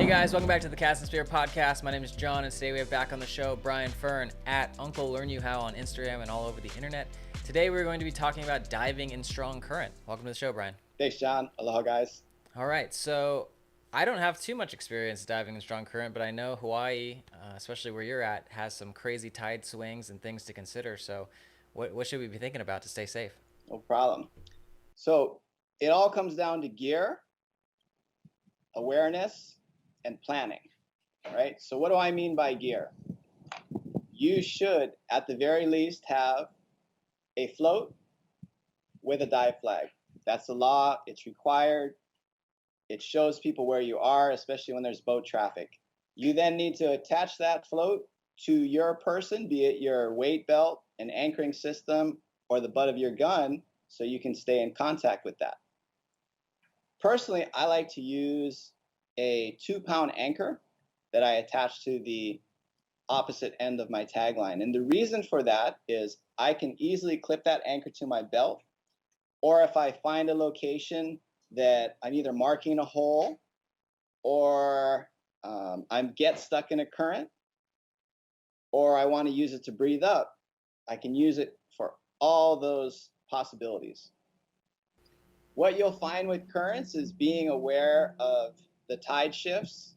Hey guys, welcome back to the Cast and Spear podcast. My name is John, and today we have back on the show Brian Fern at Uncle Learn You How on Instagram and all over the internet. Today we're going to be talking about diving in strong current. Welcome to the show, Brian. Thanks, John. Aloha, guys. All right, so I don't have too much experience diving in strong current, but I know Hawaii, especially where you're at, has some crazy tide swings and things to consider. So, what should we be thinking about to stay safe? No problem. So it all comes down to gear, awareness, and planning, right? So what do I mean by gear? You should, at the very least, have a float with a dive flag. That's the law. It's required. It shows people where you are, especially when there's boat traffic. You then need to attach that float to your person, be it your weight belt, an anchoring system, or the butt of your gun, so you can stay in contact with that. Personally, I like to use a 2-pound anchor that I attach to the opposite end of my tagline. And the reason for that is I can easily clip that anchor to my belt, or if I find a location that I'm either marking a hole or I'm get stuck in a current, or I want to use it to breathe up, I can use it for all those possibilities. What you'll find with currents is being aware of the tide shifts,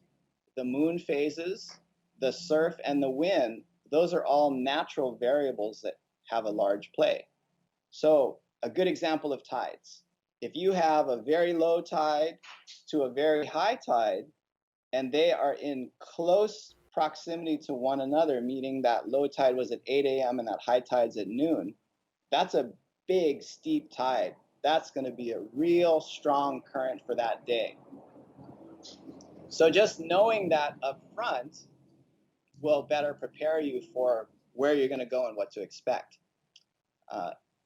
the moon phases, the surf, and the wind. Those are all natural variables that have a large play. So a good example of tides. If you have a very low tide to a very high tide, and they are in close proximity to one another, meaning that low tide was at 8 a.m. and that high tide's at noon, that's a big, steep tide. That's going to be a real strong current for that day. So just knowing that up front will better prepare you for where you're going to go and what to expect.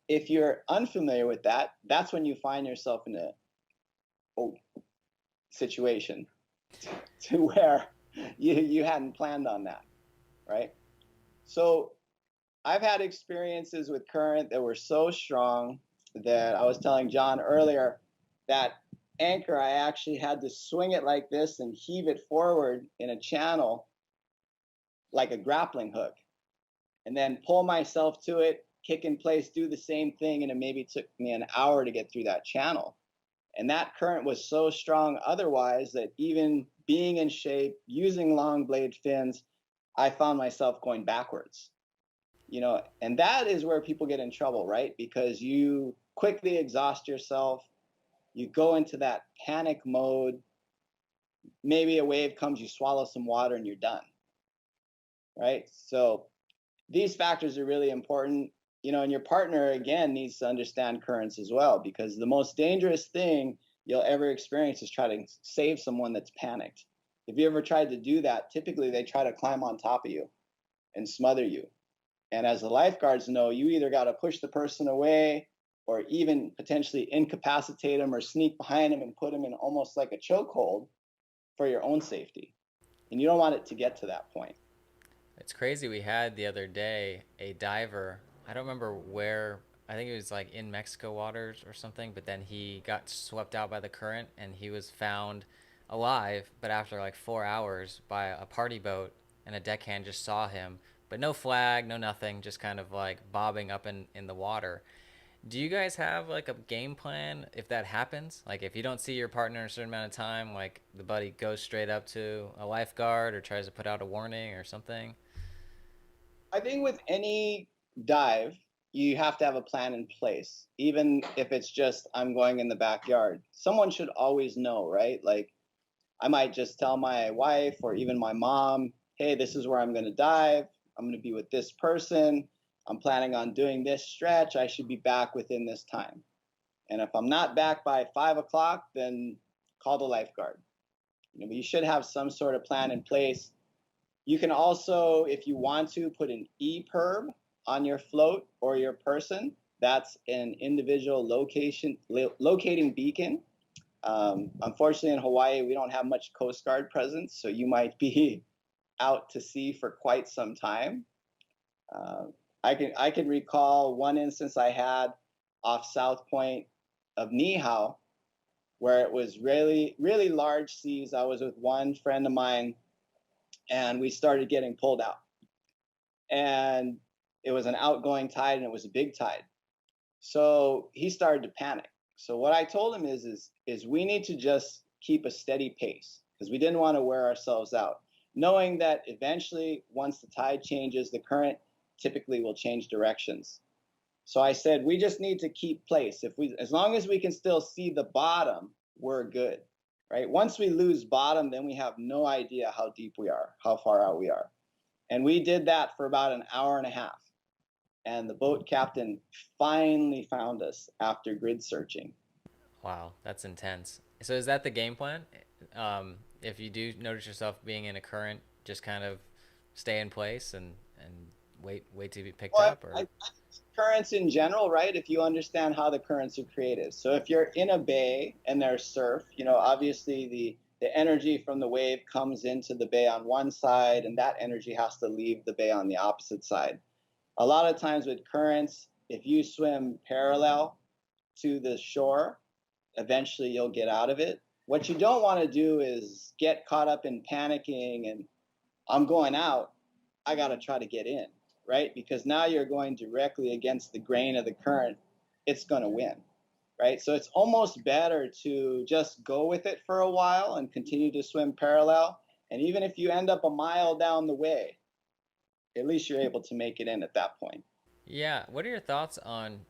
If you're unfamiliar with that, that's when you find yourself in a situation to where you hadn't planned on that, right? So I've had experiences with current that were so strong that I was telling John earlier that anchor, I actually had to swing it like this and heave it forward in a channel like a grappling hook, and then pull myself to it, kick in place, do the same thing, and it maybe took me an hour to get through that channel. And that current was so strong otherwise that even being in shape, using long blade fins, I found myself going backwards. And that is where people get in trouble, right? Because you quickly exhaust yourself, you go into that panic mode, maybe a wave comes, you swallow some water, and you're done, right? So these factors are really important, and your partner, again, needs to understand currents as well, because the most dangerous thing you'll ever experience is trying to save someone that's panicked. If you ever tried to do that, typically they try to climb on top of you and smother you. And as the lifeguards know, you either got to push the person away or even potentially incapacitate them or sneak behind them and put them in almost like a chokehold for your own safety. And you don't want it to get to that point. It's crazy. We had the other day a diver. I don't remember where. I think it was like in Mexico waters or something, but then he got swept out by the current and he was found alive, but after like 4 hours by a party boat, and a deckhand just saw him, but no flag, no nothing, just kind of like bobbing up in the water. Do you guys have like a game plan if that happens? Like if you don't see your partner in a certain amount of time, like the buddy goes straight up to a lifeguard or tries to put out a warning or something? I think with any dive, you have to have a plan in place, even if it's just I'm going in the backyard. Someone should always know, right? Like I might just tell my wife or even my mom, hey, this is where I'm going to dive. I'm going to be with this person. I'm planning on doing this stretch. I should be back within this time. And if I'm not back by 5 o'clock, then call the lifeguard. But you should have some sort of plan in place. You can also, if you want to, put an EPIRB on your float or your person. That's an individual locating beacon. Unfortunately, in Hawaii, we don't have much Coast Guard presence, so you might be out to sea for quite some time. I can recall one instance I had off South Point of Niihau, where it was really, really large seas. I was with one friend of mine, and we started getting pulled out. And it was an outgoing tide, and it was a big tide. So he started to panic. So what I told him is we need to just keep a steady pace because we didn't want to wear ourselves out, knowing that eventually, once the tide changes, the current typically will change directions. So I said we just need to keep pace. If we, as long as we can still see the bottom, we're good, right? Once we lose bottom, then we have no idea how deep we are, how far out we are. And we did that for about an hour and a half. And the boat captain finally found us after grid searching. Wow, that's intense. So is that the game plan? If you do notice yourself being in a current, just kind of stay in place and wait to be picked Well, up, or currents in general, right? If you understand how the currents are created. So if you're in a bay and there's surf, obviously the energy from the wave comes into the bay on one side, and that energy has to leave the bay on the opposite side. A lot of times with currents, if you swim parallel to the shore, eventually you'll get out of it. What you don't want to do is get caught up in panicking and I'm going out, I got to try to get in, right? Because now you're going directly against the grain of the current. It's going to win, right? So it's almost better to just go with it for a while and continue to swim parallel. And even if you end up a mile down the way, at least you're able to make it in at that point. yeah. What are your thoughts on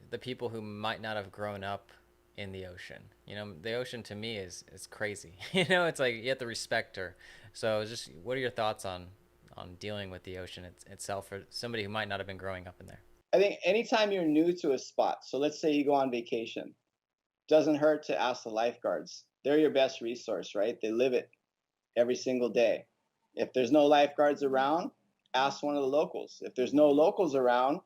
the people who might not have grown up in the ocean? The ocean to me is crazy. It's like you have to respect her. So just what are your thoughts on dealing with the ocean itself for somebody who might not have been growing up in there? I think anytime you're new to a spot, so let's say you go on vacation, doesn't hurt to ask the lifeguards. They're your best resource, right? They live it every single day. If there's no lifeguards around, ask one of the locals. If there's no locals around,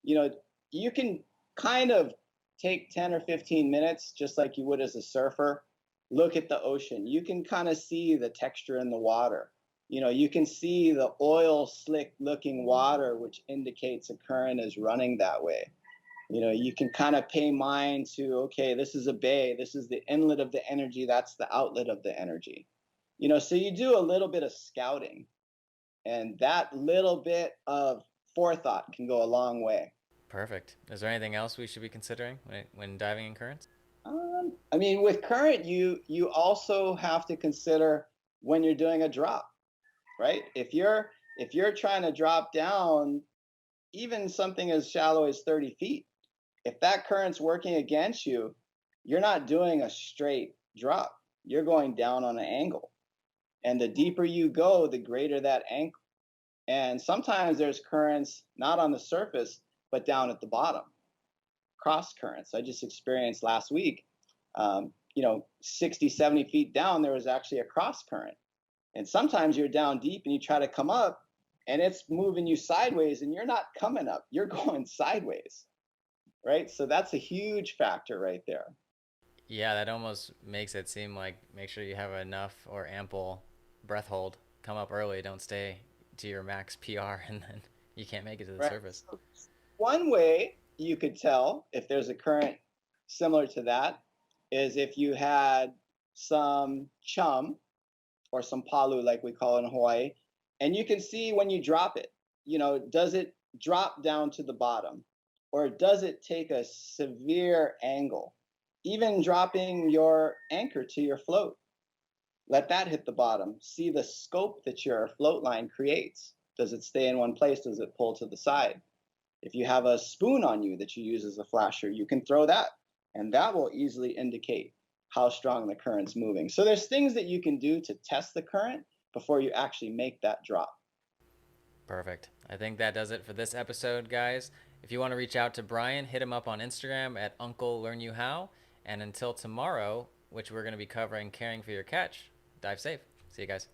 you know, you can kind of take 10 or 15 minutes, just like you would as a surfer, look at the ocean. You can kind of see the texture in the water. You can see the oil slick looking water, which indicates a current is running that way. You can kind of pay mind to, okay, this is a bay, this is the inlet of the energy, that's the outlet of the energy. So you do a little bit of scouting, and that little bit of forethought can go a long way. Perfect. Is there anything else we should be considering when diving in currents? I mean, with current, you also have to consider when you're doing a drop, right? If you're trying to drop down even something as shallow as 30 feet, if that current's working against you, you're not doing a straight drop. You're going down on an angle. And the deeper you go, the greater that angle. And sometimes there's currents not on the surface, but down at the bottom, cross currents. I just experienced last week, 60, 70 feet down, there was actually a cross current. And sometimes you're down deep and you try to come up and it's moving you sideways and you're not coming up, you're going sideways, right? So that's a huge factor right there. Yeah, that almost makes it seem like make sure you have enough or ample breath hold. Come up early, don't stay to your max PR, and then you can't make it to the Right. surface. So one way you could tell if there's a current similar to that is if you had some chum or some palu, like we call it in Hawaii, and you can see when you drop it, does it drop down to the bottom or does it take a severe angle? Even dropping your anchor to your float, let that hit the bottom. See the scope that your float line creates. Does it stay in one place? Does it pull to the side? If you have a spoon on you that you use as a flasher, you can throw that, and that will easily indicate how strong the current's moving. So there's things that you can do to test the current before you actually make that drop. Perfect. I think that does it for this episode, guys. If you want to reach out to Brian, hit him up on Instagram at Uncle Learn You How. And until tomorrow, which we're going to be covering caring for your catch, dive safe. See you guys.